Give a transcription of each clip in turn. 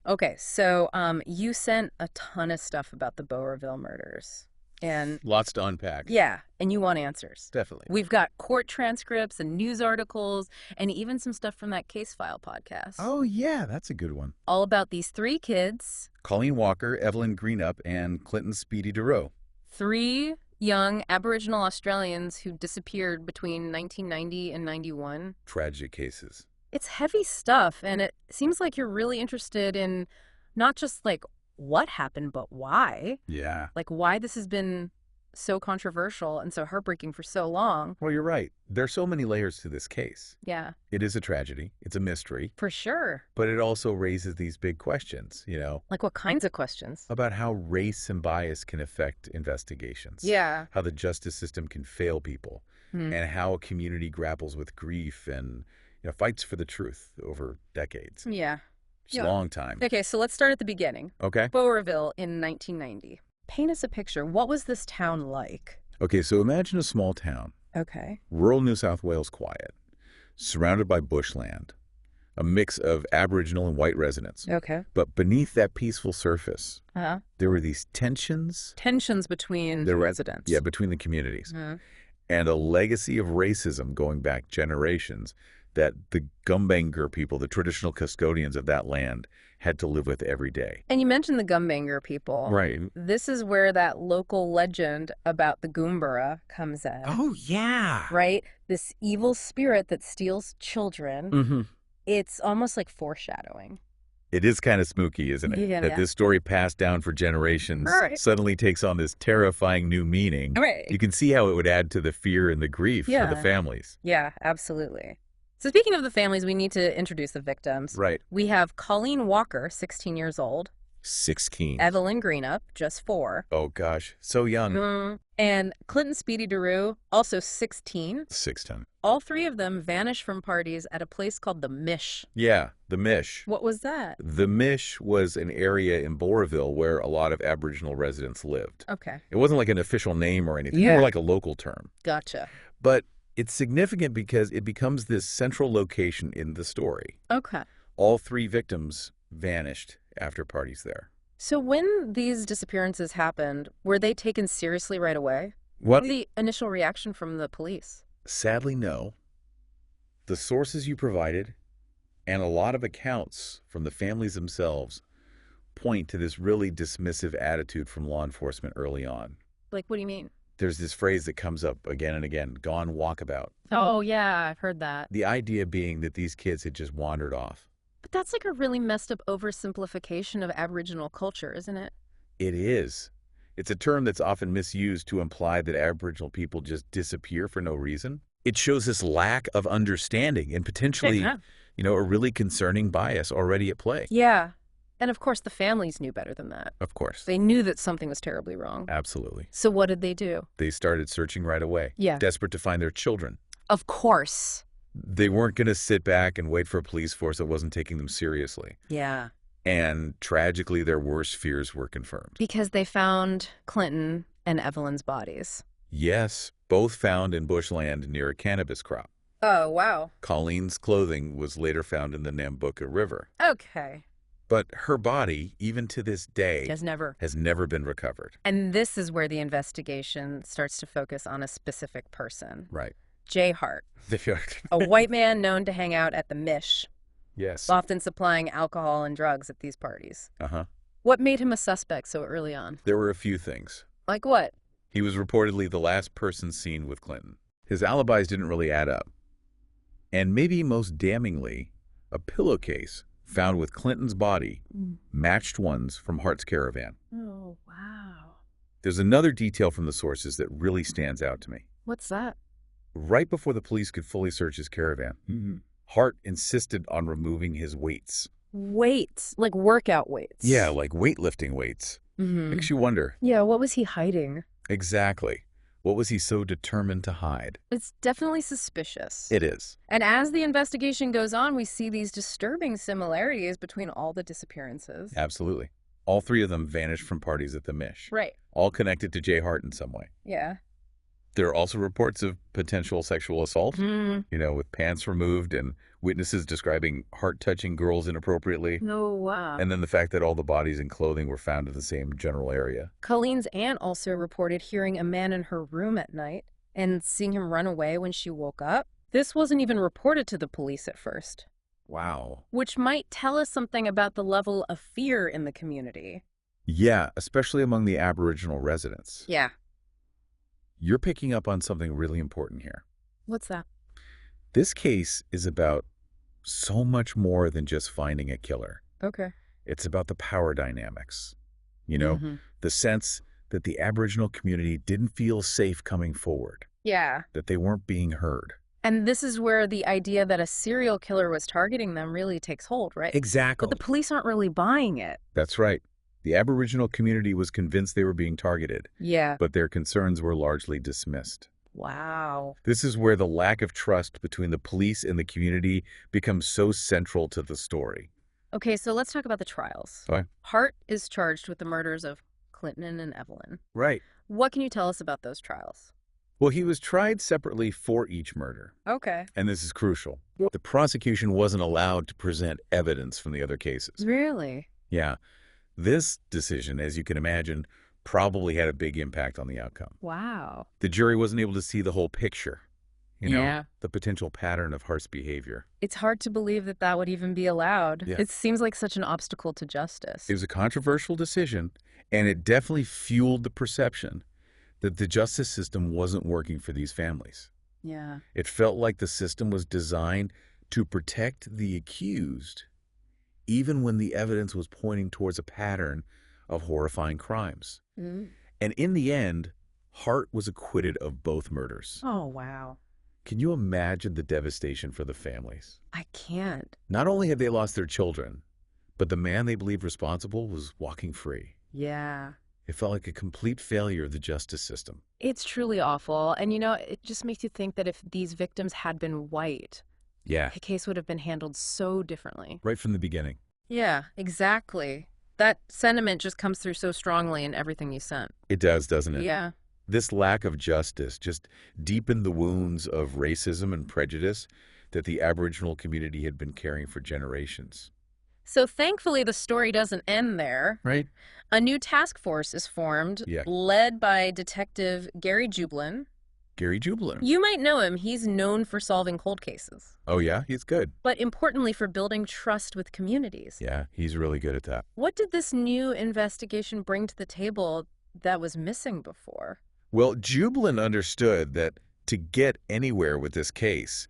Okay, so you sent a ton of stuff about the Bowraville murders. And Lots to unpack. yeah, and you want answers. Definitely. We've got court transcripts and news articles and even some stuff from that Case File podcast. Oh, yeah, that's a good one. All about these three kids, Colleen Walker, Evelyn Greenup, and Clinton Speedy DeRoe. three young Aboriginal Australians who disappeared between 1990 and 91. Tragic cases. It's heavy stuff, and it seems like you're really interested in not just like what happened, but why. Yeah. Like why this has been so controversial and so heartbreaking for so long. Well, you're right. There's so many layers to this case. Yeah, It is a tragedy. It's a mystery. for sure. But it also raises these big questions, Like what kinds of questions? about how race and bias can affect investigations. Yeah. How the justice system can fail people. Hmm. And how a community grapples with grief and fights for the truth over decades. Yeah. It's Yeah. a long time. Okay, so let's start at the beginning. Okay? Bowraville in 1990. Paint us a picture. What was this town like? Okay, so imagine a small town, Okay. rural New South Wales quiet, surrounded by bushland, a mix of Aboriginal and white residents. Okay. But beneath that peaceful surface, Uh-huh. there were these tensions. Tensions between There were- residents. Yeah, between the communities. Mhm. And a legacy of racism going back generations that the Gumbayngur people, the traditional custodians of that land, had to live with every day. And you mentioned the Gumbayngur people. Right. This is where that local legend about the Goombara comes in. Oh, yeah. Right? This evil spirit that steals children. Mm-hmm. It's almost like foreshadowing. It is kind of spooky, isn't it? Yeah, That yeah. this story passed down for generations Right. suddenly takes on this terrifying new meaning. Right. You can see how it would add to the fear and the grief for Yeah. the families. Yeah, absolutely. So speaking of the families, we need to introduce the victims. Right. We have Colleen Walker, 16 years old. 16. Evelyn Greenup, just 4. Oh, gosh. So young. And Clinton Speedy DeRoe, also 16. 16. All three of them vanished from parties at a place called the Mish. Yeah, the Mish. What was that? The Mish was an area in Bowraville where a lot of Aboriginal residents lived. Okay, It wasn't like an official name or anything, Yeah. more like a local term. gotcha. But it's significant because it becomes this central location in the story. Okay. All three victims vanished after parties there. So when these disappearances happened, were they taken seriously right away? What? What was the initial reaction from the police? Sadly, no. The sources you provided and a lot of accounts from the families themselves point to this really dismissive attitude from law enforcement early on. Like, what do you mean? There's this phrase that comes up again and again, gone walkabout. Oh, yeah, I've heard that. The idea being that these kids had just wandered off. But that's like a really messed up oversimplification of Aboriginal culture, isn't it? It is. It's a term that's often misused to imply that Aboriginal people just disappear for no reason. It shows this lack of understanding and potentially, Yeah. a really concerning bias already at play. Yeah. And of course, the families knew better than that. Of course. They knew that something was terribly wrong. Absolutely. So what did they do? They started searching right away. Yeah. Desperate to find their children. Of course. They weren't going to sit back and wait for a police force that wasn't taking them seriously. Yeah. And tragically, their worst fears were confirmed. Because they found Clinton and Evelyn's bodies. Yes, both found in bushland near a cannabis crop. Oh, wow. Colleen's clothing was later found in the Nambucca River. Okay. But her body, even to this day, Has never. has never been recovered. And this is where the investigation starts to focus on a specific person. Right. Jay Hart, a white man known to hang out at the Mish, Yes. often supplying alcohol and drugs at these parties. Uh-huh. What made him a suspect so early on? There were a few things. Like what? He was reportedly the last person seen with Clinton. His alibis didn't really add up. And maybe most damningly, a pillowcase found with Clinton's body matched ones from Hart's caravan. Oh, wow. There's another detail from the sources that really stands out to me. What's that? Right before the police could fully search his caravan, Hart insisted on removing his weights. Weights, like workout weights. Yeah, like weightlifting weights. Makes you wonder. Yeah, what was he hiding? Exactly. What was he so determined to hide? It's definitely suspicious. It is. And as the investigation goes on, we see these disturbing similarities between all the disappearances. Absolutely. All three of them vanished from parties at the Mish. Right. All connected to Jay Hart in some way. Yeah. There are also reports of potential sexual assault, with pants removed and witnesses describing heart-touching girls inappropriately. No, wow. And then the fact that all the bodies and clothing were found in the same general area. Colleen's aunt also reported hearing a man in her room at night and seeing him run away when she woke up. This wasn't even reported to the police at first. Wow. Which might tell us something about the level of fear in the community. Yeah, especially among the Aboriginal residents. Yeah. You're picking up on something really important here. What's that? This case is about so much more than just finding a killer. Okay. It's about the power dynamics. The sense that the Aboriginal community didn't feel safe coming forward. Yeah. That they weren't being heard. And this is where the idea that a serial killer was targeting them really takes hold, right? Exactly. But the police aren't really buying it. That's right. The Aboriginal community was convinced they were being targeted. Yeah. But their concerns were largely dismissed. Wow. This is where the lack of trust between the police and the community becomes so central to the story. Okay, so let's talk about the trials. Okay. Hart is charged with the murders of Clinton and Evelyn. Right. What can you tell us about those trials? Well, he was tried separately for each murder. Okay. And this is crucial. The prosecution wasn't allowed to present evidence from the other cases. Really? Yeah. This decision, as you can imagine, probably had a big impact on the outcome. Wow. The jury wasn't able to see the whole picture, Yeah. the potential pattern of Hart's behavior. It's hard to believe that that would even be allowed. Yeah. It seems like such an obstacle to justice. It was a controversial decision, and it definitely fueled the perception that the justice system wasn't working for these families. Yeah. It felt like the system was designed to protect the accused, even when the evidence was pointing towards a pattern of horrifying crimes. Mm. And in the end, Hart was acquitted of both murders. Oh, wow. Can you imagine the devastation for the families? I can't. Not only had they lost their children, but the man they believed responsible was walking free. Yeah. It felt like a complete failure of the justice system. It's truly awful. And, it just makes you think that if these victims had been white, Yeah, the case would have been handled so differently. right from the beginning. Yeah, exactly. That sentiment just comes through so strongly in everything you sent. It does, doesn't it? Yeah. This lack of justice just deepened the wounds of racism and prejudice that the Aboriginal community had been carrying for generations. So thankfully, the story doesn't end there. Right? A new task force is formed, Yeah. led by Detective Gary Jublin. Gary Jubilant. You might know him. He's known for solving cold cases, Oh, yeah? He's good. but importantly for building trust with communities. Yeah, he's really good at that. What did this new investigation bring to the table that was missing before? Well, Jubilant understood that to get anywhere with this case,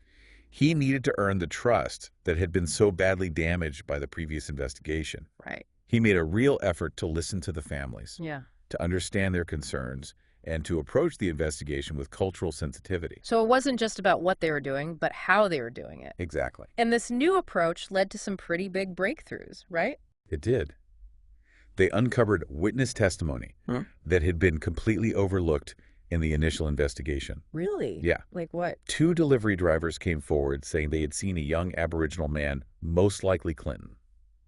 he needed to earn the trust that had been so badly damaged by the previous investigation. Right. He made a real effort to listen to the families, Yeah. to understand their concerns, and to approach the investigation with cultural sensitivity. So it wasn't just about what they were doing, but how they were doing it. Exactly. And this new approach led to some pretty big breakthroughs, right? It did. They uncovered witness testimony that had been completely overlooked in the initial investigation. Really? Yeah. Like what? 2 delivery drivers came forward saying they had seen a young Aboriginal man, most likely Clinton,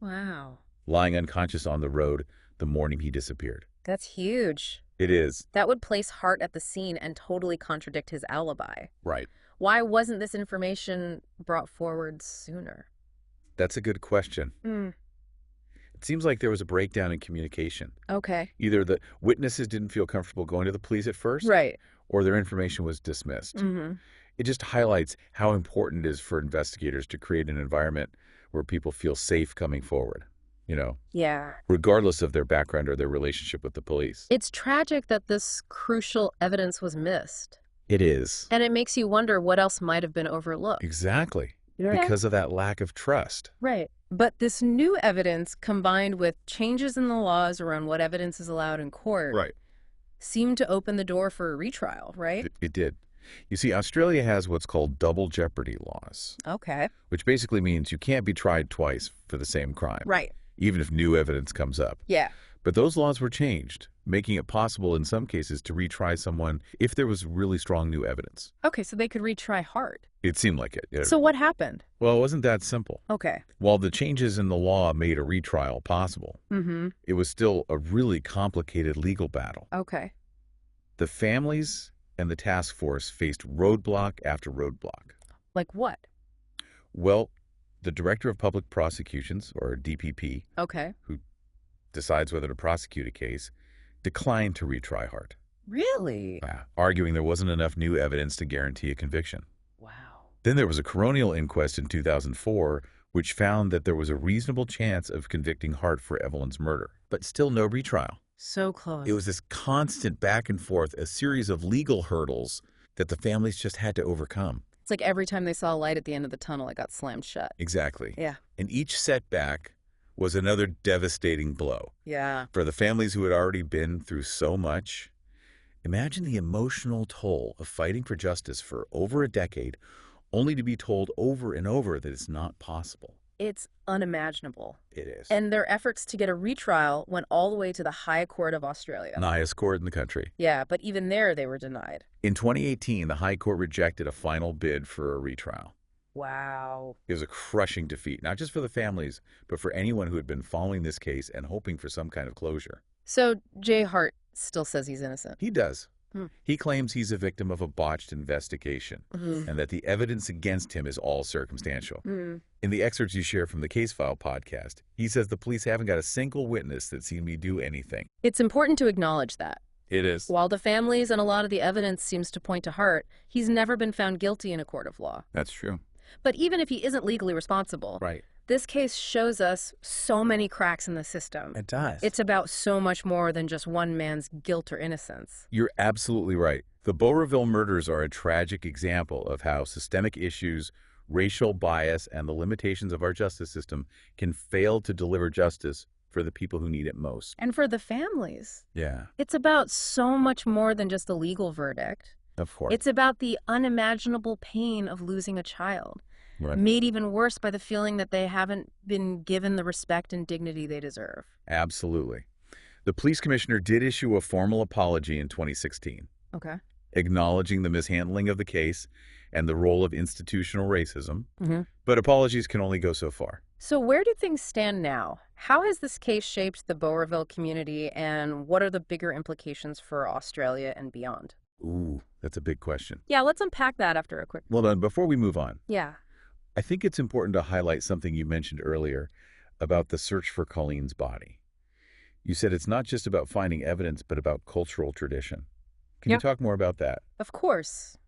Wow. lying unconscious on the road the morning he disappeared. That's huge. It is. That would place Hart at the scene and totally contradict his alibi. Right. Why wasn't this information brought forward sooner? That's a good question. It seems like there was a breakdown in communication. Okay. Either the witnesses didn't feel comfortable going to the police at first, Right. or their information was dismissed. Mm-hmm. It just highlights how important it is for investigators to create an environment where people feel safe coming forward, Yeah. regardless of their background or their relationship with the police. It's tragic that this crucial evidence was missed. It is. And it makes you wonder what else might have been overlooked. Exactly. Yeah. Because of that lack of trust. Right. But this new evidence, combined with changes in the laws around what evidence is allowed in court, seemed to open the door for a retrial, right? It did. You see, Australia has what's called double jeopardy laws, Okay. which basically means you can't be tried twice for the same crime, Right. even if new evidence comes up. Yeah. But those laws were changed, making it possible in some cases to retry someone if there was really strong new evidence. Okay, so they could retry Hart. It seemed like it. So what happened? Well, it wasn't that simple. Okay. While the changes in the law made a retrial possible, Mm-hmm. it was still a really complicated legal battle. Okay. The families And the task force faced roadblock after roadblock. Like what? Well, the Director of Public Prosecutions, or DPP, who decides whether to prosecute a case, declined to retry Hart. Really? Arguing there wasn't enough new evidence to guarantee a conviction. Wow. Then there was a coronial inquest in 2004, which found that there was a reasonable chance of convicting Hart for Evelyn's murder, but still no retrial. So close. It was this constant back and forth, a series of legal hurdles that the families just had to overcome. It's like every time they saw a light at the end of the tunnel, it got slammed shut. Exactly. Yeah. And each setback was another devastating blow. Yeah. For the families who had already been through so much, imagine the emotional toll of fighting for justice for over a decade, only to be told over and over that it's not possible. It's unimaginable. It is. And their efforts to get a retrial went all the way to the High Court of Australia. The highest court in the country. Yeah, but even there they were denied. In 2018, the High Court rejected a final bid for a retrial. Wow. It was a crushing defeat, not just for the families, but for anyone who had been following this case and hoping for some kind of closure. So Jay Hart still says he's innocent. He does. He claims he's a victim of a botched investigation and that the evidence against him is all circumstantial. In the excerpts you share from the Case File podcast, he says the police haven't got a single witness that seen me do anything. It's important to acknowledge that. It is. While the families and a lot of the evidence seems to point to Hart, he's never been found guilty in a court of law. That's true. But even if he isn't legally responsible, this case shows us so many cracks in the system. It does. It's about so much more than just one man's guilt or innocence. You're absolutely right. The Bowraville murders are a tragic example of how systemic issues, racial bias, and the limitations of our justice system can fail to deliver justice for the people who need it most. And for the families. Yeah. It's about so much more than just a legal verdict. Of course. It's about the unimaginable pain of losing a child. Right. Made even worse by the feeling that they haven't been given the respect and dignity they deserve. Absolutely. The police commissioner did issue a formal apology in 2016, acknowledging the mishandling of the case and the role of institutional racism, but apologies can only go so far. So where do things stand now? How has this case shaped the Bowraville community, and what are the bigger implications for Australia and beyond? Ooh, that's a big question. Yeah, let's unpack that after a quick... Well done. Before we move on. Yeah. I think it's important to highlight something you mentioned earlier about the search for Colleen's body. You said it's not just about finding evidence, but about cultural tradition. Can you talk more about that? Of course.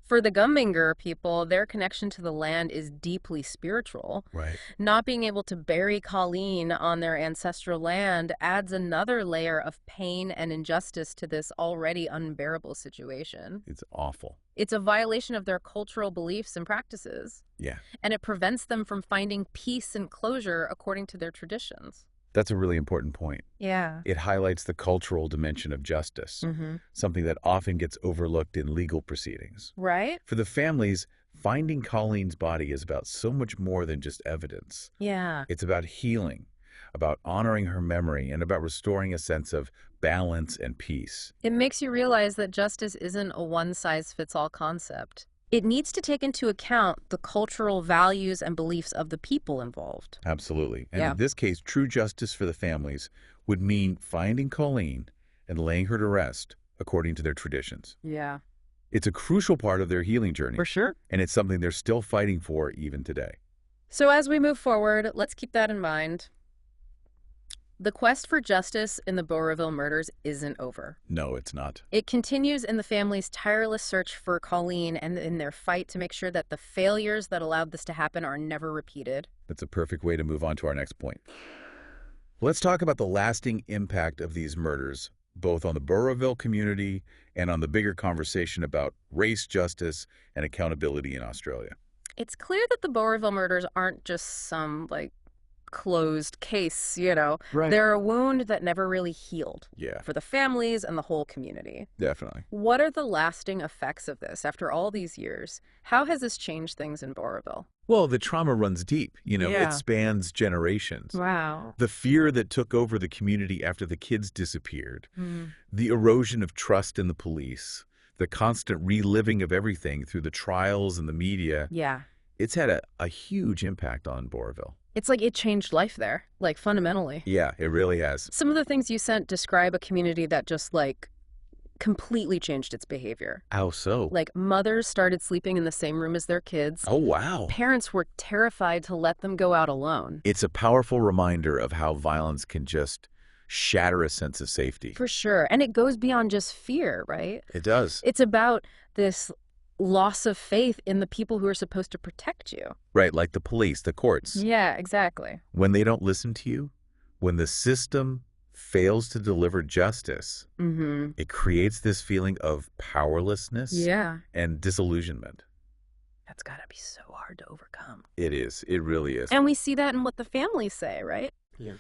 For the Gumbinger people, their connection to the land is deeply spiritual. Right. Not being able to bury Colleen on their ancestral land adds another layer of pain and injustice to this already unbearable situation. It's awful. It's a violation of their cultural beliefs and practices. Yeah. And it prevents them from finding peace and closure according to their traditions. That's a really important point. Yeah. It highlights the cultural dimension of justice, something that often gets overlooked in legal proceedings. Right? For the families, finding Colleen's body is about so much more than just evidence. Yeah. It's about healing, about honoring her memory, and about restoring a sense of balance and peace. It makes you realize that justice isn't a one-size-fits-all concept. It needs to take into account the cultural values and beliefs of the people involved. Absolutely. And in this case, true justice for the families would mean finding Colleen and laying her to rest according to their traditions. Yeah. It's a crucial part of their healing journey. For sure. And it's something they're still fighting for even today. So as we move forward, let's keep that in mind. The quest for justice in the Bowraville murders isn't over. No, it's not. It continues in the family's tireless search for Colleen and in their fight to make sure that the failures that allowed this to happen are never repeated. That's a perfect way to move on to our next point. Let's talk about the lasting impact of these murders, both on the Bowraville community and on the bigger conversation about race, justice, and accountability in Australia. It's clear that the Bowraville murders aren't just some, closed case, Right. They're a wound that never really healed. Yeah. For the families and the whole community. Definitely. What are the lasting effects of this after all these years? How has this changed things in Bowraville? Well, the trauma runs deep. It spans generations. Wow. The fear that took over the community after the kids disappeared, the erosion of trust in the police, the constant reliving of everything through the trials and the media. Yeah. It's had a huge impact on Bowraville. It's like it changed life there, fundamentally. Yeah, it really has. Some of the things you sent describe a community that just, completely changed its behavior. How so? Like, mothers started sleeping in the same room as their kids. Oh, wow. Parents were terrified to let them go out alone. It's a powerful reminder of how violence can just shatter a sense of safety. For sure. And it goes beyond just fear, right? It does. It's about this loss of faith in the people who are supposed to protect you. Right, like the police, the courts. Yeah, exactly. When they don't listen to you, when the system fails to deliver justice, it creates this feeling of powerlessness and disillusionment. That's got to be so hard to overcome. It is. It really is. And we see that in what the families say, right? Yeah.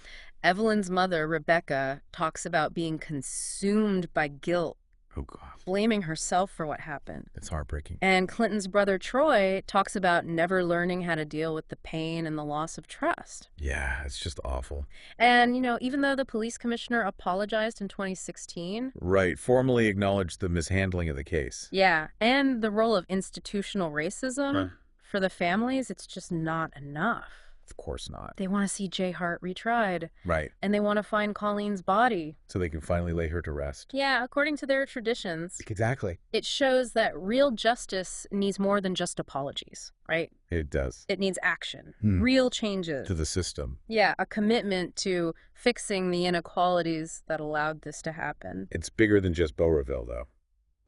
Evelyn's mother, Rebecca, talks about being consumed by guilt. Oh, God. Blaming herself for what happened. It's heartbreaking. And Clinton's brother, Troy, talks about never learning how to deal with the pain and the loss of trust. Yeah, it's just awful. And, even though the police commissioner apologized in 2016. Right, formally acknowledged the mishandling of the case. Yeah, and the role of institutional racism for the families, it's just not enough. Of course not. They want to see Jay Hart retried. Right. And they want to find Colleen's body. So they can finally lay her to rest. Yeah, according to their traditions. Exactly. It shows that real justice needs more than just apologies, right? It does. It needs action, real changes. To the system. Yeah, a commitment to fixing the inequalities that allowed this to happen. It's bigger than just Bowraville, though.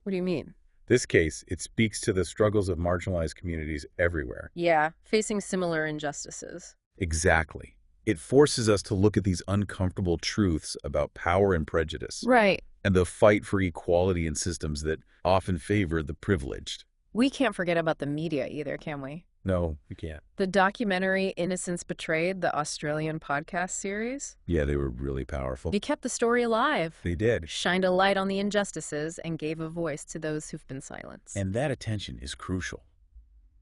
What do you mean? This case, it speaks to the struggles of marginalized communities everywhere. Yeah, facing similar injustices. Exactly. It forces us to look at these uncomfortable truths about power and prejudice. Right. And the fight for equality in systems that often favor the privileged. We can't forget about the media either, can we? No, we can't. The documentary Innocence Betrayed, the Australian podcast series. Yeah, they were really powerful. They kept the story alive. They did. Shined a light on the injustices and gave a voice to those who've been silenced. And that attention is crucial.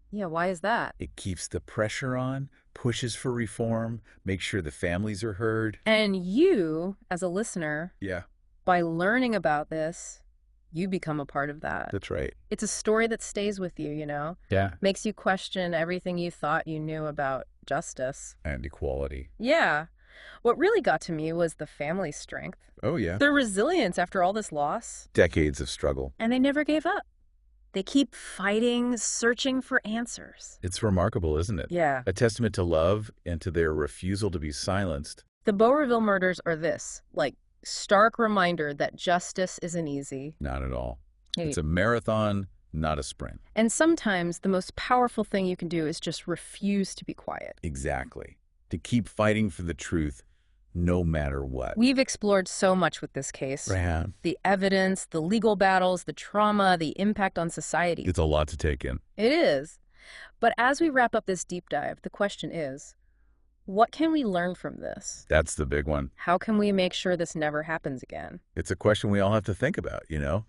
Yeah, why is that? It keeps the pressure on, pushes for reform, makes sure the families are heard. And you, as a listener, by learning about this, you become a part of that. That's right. It's a story that stays with you, Yeah. Makes you question everything you thought you knew about justice. And equality. Yeah. What really got to me was the family's strength. Oh, yeah. Their resilience after all this loss. Decades of struggle. And they never gave up. They keep fighting, searching for answers. It's remarkable, isn't it? Yeah. A testament to love and to their refusal to be silenced. The Bowraville murders are this, stark reminder that justice isn't easy. Not at all. It's a marathon, not a sprint. And sometimes the most powerful thing you can do is just refuse to be quiet. Exactly. To keep fighting for the truth, no matter what. We've explored so much with this case. Yeah. The evidence, the legal battles, the trauma, the impact on society. It's a lot to take in. It is. But as we wrap up this deep dive, the question is, what can we learn from this? That's the big one. How can we make sure this never happens again? It's a question we all have to think about, Yeah.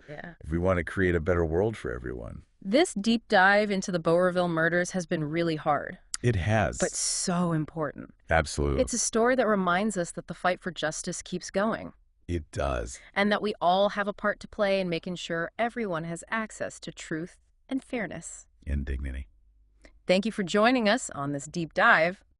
if we want to create a better world for everyone. This deep dive into the Bowraville murders has been really hard. It has. But so important. Absolutely. It's a story that reminds us that the fight for justice keeps going. It does. And that we all have a part to play in making sure everyone has access to truth and fairness. And dignity. Thank you for joining us on this deep dive.